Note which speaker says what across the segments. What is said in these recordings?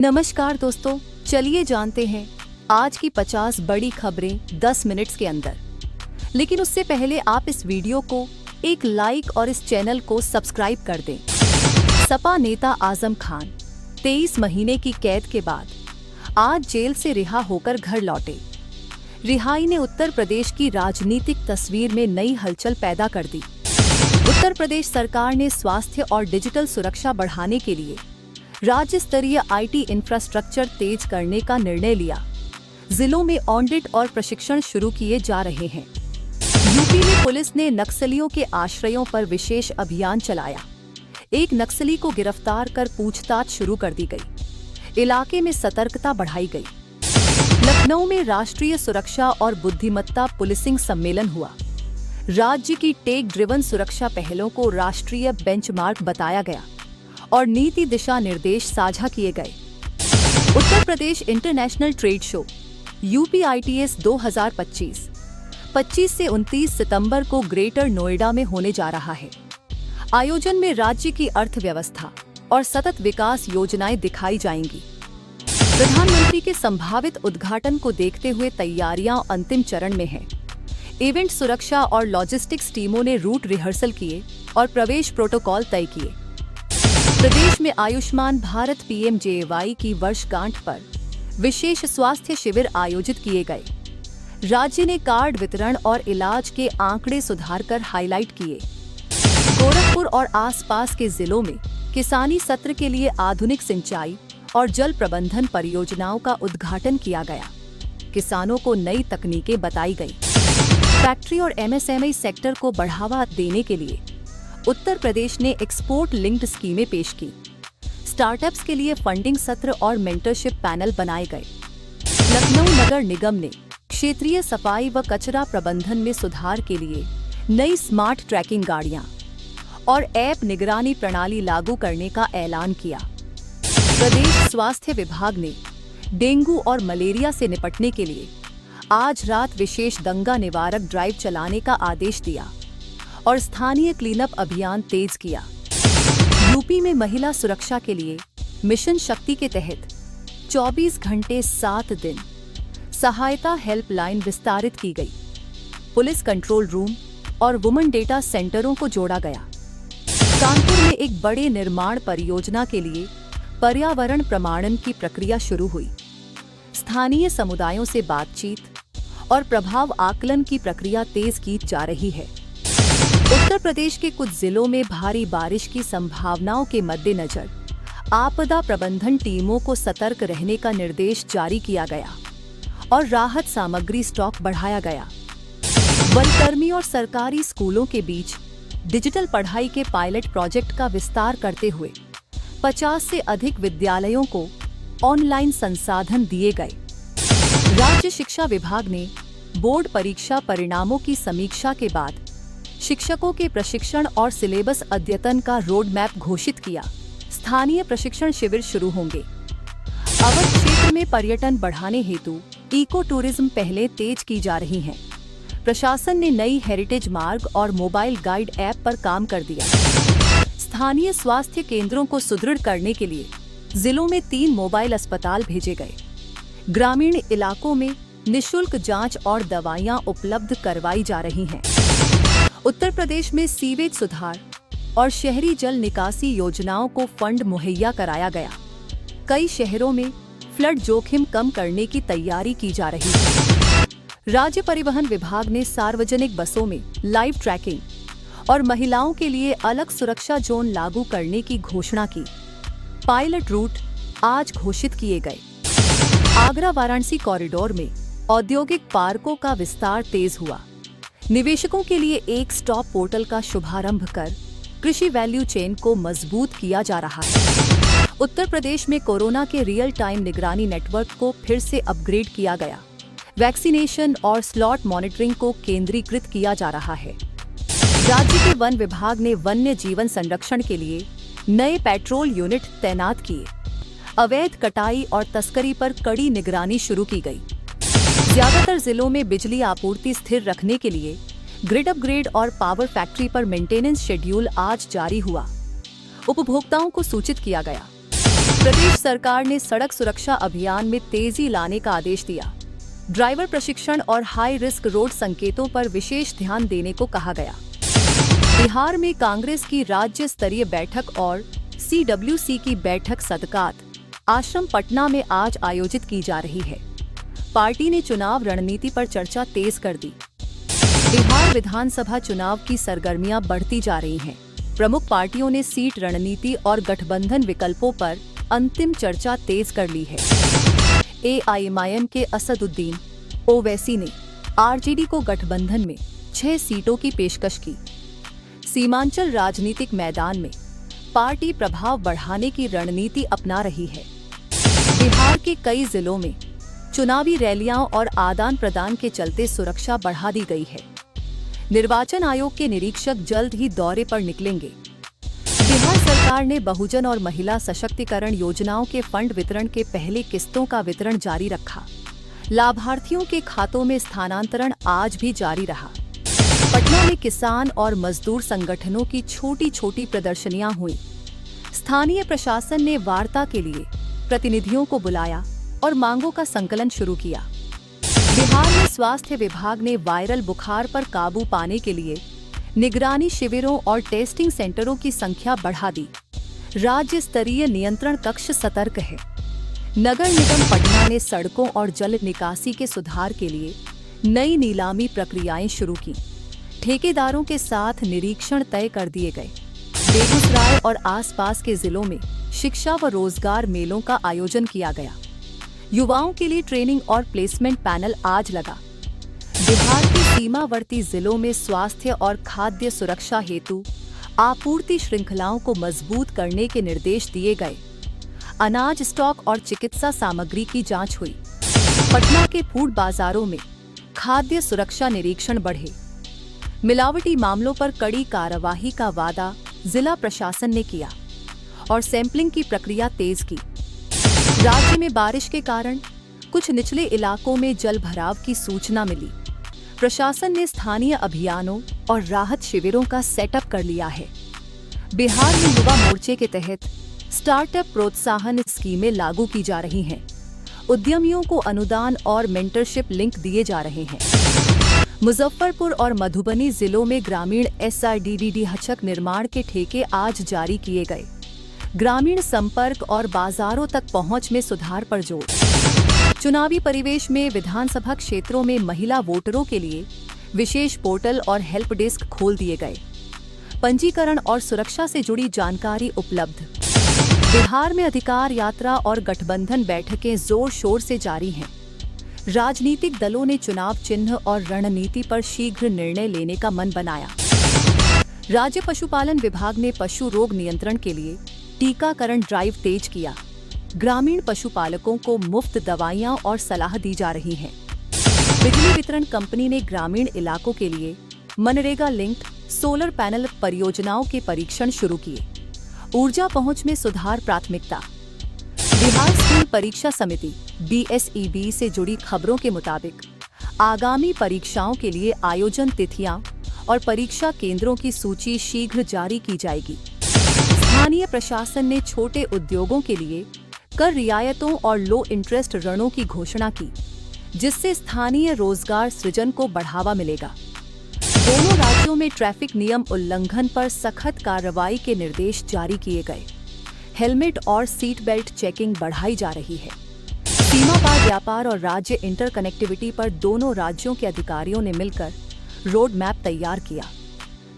Speaker 1: नमस्कार दोस्तों, चलिए जानते हैं आज की 50 बड़ी खबरें 10 मिनट्स के अंदर। लेकिन उससे पहले आप इस वीडियो को एक लाइक और इस चैनल को सब्सक्राइब कर दें। सपा नेता आजम खान 23 महीने की कैद के बाद आज जेल से रिहा होकर घर लौटे। रिहाई ने उत्तर प्रदेश की राजनीतिक तस्वीर में नई हलचल पैदा कर दी। उत्तर प्रदेश सरकार ने स्वास्थ्य और डिजिटल सुरक्षा बढ़ाने के लिए राज्य स्तरीय आईटी इंफ्रास्ट्रक्चर तेज करने का निर्णय लिया। जिलों में ऑडिट और प्रशिक्षण शुरू किए जा रहे हैं। यूपी में पुलिस ने नक्सलियों के आश्रयों पर विशेष अभियान चलाया। एक नक्सली को गिरफ्तार कर पूछताछ शुरू कर दी गई। इलाके में सतर्कता बढ़ाई गई। लखनऊ में राष्ट्रीय सुरक्षा और बुद्धिमत्ता पुलिसिंग सम्मेलन हुआ। राज्य की टेक ड्रिवन सुरक्षा पहलों को राष्ट्रीय बेंचमार्क बताया गया और नीति दिशा निर्देश साझा किए गए। Uttar Pradesh international trade show UPITS 2025 25 से 29 सितंबर को ग्रेटर नोएडा में होने जा रहा है। आयोजन में राज्य की अर्थव्यवस्था और सतत विकास योजनाएं दिखाई जाएंगी। प्रधानमंत्री के संभावित उद्घाटन को देखते हुए तैयारियां अंतिम चरण में हैं। इवेंट सुरक्षा और लॉजिस्टिक्स टीमों ने रूट रिहर्सल किए और प्रवेश प्रोटोकॉल तय किए। प्रदेश में आयुष्मान भारत PMJAY की वर्षगांठ पर विशेष स्वास्थ्य शिविर आयोजित किए गए। राज्य ने कार्ड वितरण और इलाज के आंकड़े सुधारकर हाईलाइट किए। गोरखपुर और आसपास के जिलों में किसानी सत्र के लिए आधुनिक सिंचाई और जल प्रबंधन परियोजनाओं का उद्घाटन किया गया। किसानों को नई तकनीकें बताई गई। फैक्ट्री और MSME सेक्टर को बढ़ावा देने के लिए उत्तर प्रदेश ने एक्सपोर्ट लिंक्ड स्कीमें पेश की। स्टार्टअप्स के लिए फंडिंग सत्र और मेंटरशिप पैनल बनाए गए। लखनऊ नगर निगम ने क्षेत्रीय सफाई व कचरा प्रबंधन में सुधार के लिए नई स्मार्ट ट्रैकिंग गाड़ियां और ऐप निगरानी प्रणाली लागू करने का ऐलान किया। प्रदेश स्वास्थ्य विभाग ने डेंगू और मलेरिया से निपटने के लिए आज रात विशेष दंगा निवारक ड्राइव चलाने का आदेश दिया और स्थानीय क्लीनअप अभियान तेज किया। यूपी में महिला सुरक्षा के लिए मिशन शक्ति के तहत 24 घंटे 7 दिन सहायता हेल्पलाइन विस्तारित की गई। पुलिस कंट्रोल रूम और वुमेन डेटा सेंटरों को जोड़ा गया। कानपुर में एक बड़े निर्माण परियोजना के लिए पर्यावरण प्रमाणन की प्रक्रिया शुरू हुई। स्थानीय समुदायों से बातचीत और प्रभाव आकलन की प्रक्रिया तेज की जा रही है। उत्तर प्रदेश के कुछ जिलों में भारी बारिश की संभावनाओं के मद्देनजर आपदा प्रबंधन टीमों को सतर्क रहने का निर्देश जारी किया गया और राहत सामग्री स्टॉक बढ़ाया गया। वनकर्मी और सरकारी स्कूलों के बीच डिजिटल पढ़ाई के पायलट प्रोजेक्ट का विस्तार करते हुए 50 से अधिक विद्यालयों को ऑनलाइन संसाधन दिए गए। राज्य शिक्षा विभाग ने बोर्ड परीक्षा परिणामों की समीक्षा के बाद शिक्षकों के प्रशिक्षण और सिलेबस अद्यतन का रोड मैप घोषित किया। स्थानीय प्रशिक्षण शिविर शुरू होंगे। अवध क्षेत्र में पर्यटन बढ़ाने हेतु इको टूरिज्म पहले तेज की जा रही हैं। प्रशासन ने नई हेरिटेज मार्ग और मोबाइल गाइड ऐप पर काम कर दिया। स्थानीय स्वास्थ्य केंद्रों को सुदृढ़ करने के लिए जिलों में 3 मोबाइल अस्पताल भेजे गए। ग्रामीण इलाकों में निःशुल्क जांच और दवाइयां उपलब्ध करवाई जा रही हैं। उत्तर प्रदेश में सीवेज सुधार और शहरी जल निकासी योजनाओं को फंड मुहैया कराया गया। कई शहरों में फ्लड जोखिम कम करने की तैयारी की जा रही है। राज्य परिवहन विभाग ने सार्वजनिक बसों में लाइव ट्रैकिंग और महिलाओं के लिए अलग सुरक्षा जोन लागू करने की घोषणा की। पायलट रूट आज घोषित किए गए। आगरा वाराणसी कॉरिडोर में औद्योगिक पार्कों का विस्तार तेज हुआ। निवेशकों के लिए एक स्टॉप पोर्टल का शुभारंभ कर कृषि वैल्यू चेन को मजबूत किया जा रहा है। उत्तर प्रदेश में कोरोना के रियल टाइम निगरानी नेटवर्क को फिर से अपग्रेड किया गया। वैक्सीनेशन और स्लॉट मॉनिटरिंग को केंद्रीकृत किया जा रहा है। राज्य के वन विभाग ने वन्य जीवन संरक्षण के लिए नए पेट्रोल यूनिट तैनात किए। अवैध कटाई और तस्करी पर कड़ी निगरानी शुरू की गई। ज्यादातर जिलों में बिजली आपूर्ति स्थिर रखने के लिए ग्रिड अपग्रेड और पावर फैक्ट्री पर मेंटेनेंस शेड्यूल आज जारी हुआ। उपभोक्ताओं को सूचित किया गया। प्रदेश सरकार ने सड़क सुरक्षा अभियान में तेजी लाने का आदेश दिया। ड्राइवर प्रशिक्षण और हाई रिस्क रोड संकेतों पर विशेष ध्यान देने को कहा गया। बिहार में कांग्रेस की राज्य स्तरीय बैठक और CWC की बैठक सदकात आश्रम पटना में आज आयोजित की जा रही है। पार्टी ने चुनाव रणनीति पर चर्चा तेज कर दी। बिहार विधानसभा चुनाव की सरगर्मियां बढ़ती जा रही हैं। प्रमुख पार्टियों ने सीट रणनीति और गठबंधन विकल्पों पर अंतिम चर्चा तेज कर ली है। AIMIM के असदुद्दीन ओवैसी ने RJD को गठबंधन में 6 सीटों की पेशकश की। सीमांचल राजनीतिक मैदान में पार्टी प्रभाव बढ़ाने की रणनीति अपना रही है। बिहार के कई जिलों में चुनावी रैलियां और आदान प्रदान के चलते सुरक्षा बढ़ा दी गई है। निर्वाचन आयोग के निरीक्षक जल्द ही दौरे पर निकलेंगे। बिहार सरकार ने बहुजन और महिला सशक्तिकरण योजनाओं के फंड वितरण के पहले किस्तों का वितरण जारी रखा। लाभार्थियों के खातों में स्थानांतरण आज भी जारी रहा। पटना में किसान और मजदूर संगठनों की छोटी छोटी प्रदर्शनियां हुई। स्थानीय प्रशासन ने वार्ता के लिए प्रतिनिधियों को बुलाया और मांगों का संकलन शुरू किया। बिहार में स्वास्थ्य विभाग ने वायरल बुखार पर काबू पाने के लिए निगरानी शिविरों और टेस्टिंग सेंटरों की संख्या बढ़ा दी। राज्य स्तरीय नियंत्रण कक्ष सतर्क है। नगर निगम पटना ने सड़कों और जल निकासी के सुधार के लिए नई नीलामी प्रक्रियाएं शुरू की। ठेकेदारों के साथ निरीक्षण तय कर दिए गए। बेगूसराय और आसपास के जिलों में शिक्षा व रोजगार मेलों का आयोजन किया गया। युवाओं के लिए ट्रेनिंग और प्लेसमेंट पैनल आज लगा। बिहार के सीमावर्ती जिलों में स्वास्थ्य और खाद्य सुरक्षा हेतु आपूर्ति श्रृंखलाओं को मजबूत करने के निर्देश दिए गए। अनाज स्टॉक और चिकित्सा सामग्री की जांच हुई। पटना के फूड बाजारों में खाद्य सुरक्षा निरीक्षण बढ़े। मिलावटी मामलों पर कड़ी कार्यवाही का वादा जिला प्रशासन ने किया और सैंपलिंग की प्रक्रिया तेज की। राज्य में बारिश के कारण कुछ निचले इलाकों में जल भराव की सूचना मिली। प्रशासन ने स्थानीय अभियानों और राहत शिविरों का सेटअप कर लिया है। बिहार में युवा मोर्चे के तहत स्टार्टअप प्रोत्साहन स्कीमें लागू की जा रही हैं। उद्यमियों को अनुदान और मेंटरशिप लिंक दिए जा रहे हैं। मुजफ्फरपुर और मधुबनी जिलों में ग्रामीण SRDDD हचक निर्माण के ठेके आज जारी किए गए। ग्रामीण संपर्क और बाजारों तक पहुंच में सुधार पर जोर। चुनावी परिवेश में विधानसभा क्षेत्रों में महिला वोटरों के लिए विशेष पोर्टल और हेल्प डेस्क खोल दिए गए। पंजीकरण और सुरक्षा से जुड़ी जानकारी उपलब्ध। बिहार में अधिकार यात्रा और गठबंधन बैठकें जोर शोर से जारी हैं। राजनीतिक दलों ने चुनाव चिन्ह और रणनीति पर शीघ्र निर्णय लेने का मन बनाया। राज्य पशुपालन विभाग ने पशु रोग नियंत्रण के लिए टीकाकरण ड्राइव तेज किया। ग्रामीण पशुपालकों को मुफ्त दवाइयां और सलाह दी जा रही है। बिजली वितरण कंपनी ने ग्रामीण इलाकों के लिए मनरेगा लिंक्ड सोलर पैनल परियोजनाओं के परीक्षण शुरू किए। ऊर्जा पहुंच में सुधार प्राथमिकता। बिहार स्कूल परीक्षा समिति BSEB से जुड़ी खबरों के मुताबिक आगामी परीक्षाओं के लिए आयोजन तिथियां और परीक्षा केंद्रों की सूची शीघ्र जारी की जाएगी। स्थानीय प्रशासन ने छोटे उद्योगों के लिए कर रियायतों और लो इंटरेस्ट ऋणों की घोषणा की, जिससे स्थानीय रोजगार सृजन को बढ़ावा मिलेगा। दोनों राज्यों में ट्रैफिक नियम उल्लंघन पर सख्त कार्रवाई के निर्देश जारी किए गए। हेलमेट और सीट बेल्ट चेकिंग बढ़ाई जा रही है। सीमा पार व्यापार और राज्य इंटरकनेक्टिविटी पर दोनों राज्यों के अधिकारियों ने मिलकर रोड मैप तैयार किया।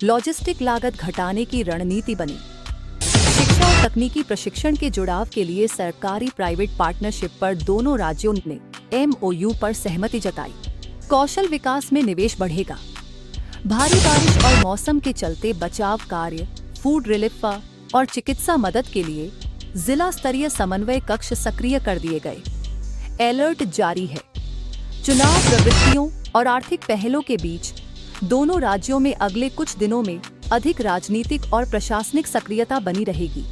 Speaker 1: लॉजिस्टिक लागत घटाने की रणनीति बनी। शिक्षा और तकनीकी प्रशिक्षण के जुड़ाव के लिए सरकारी प्राइवेट पार्टनरशिप पर दोनों राज्यों ने MOU पर सहमति जताई। कौशल विकास में निवेश बढ़ेगा। भारी बारिश और मौसम के चलते बचाव कार्य, फूड रिलीफ और चिकित्सा मदद के लिए जिला स्तरीय समन्वय कक्ष सक्रिय कर दिए गए। अलर्ट जारी है। चुनाव प्रवृत्तियों और आर्थिक पहलों के बीच दोनों राज्यों में अगले कुछ दिनों में अधिक राजनीतिक और प्रशासनिक सक्रियता बनी रहेगी।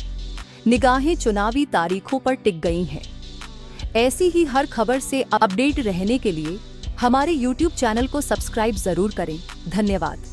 Speaker 1: निगाहें चुनावी तारीखों पर टिक गई हैं। ऐसी ही हर खबर से अपडेट रहने के लिए हमारे YouTube चैनल को सब्सक्राइब जरूर करें। धन्यवाद।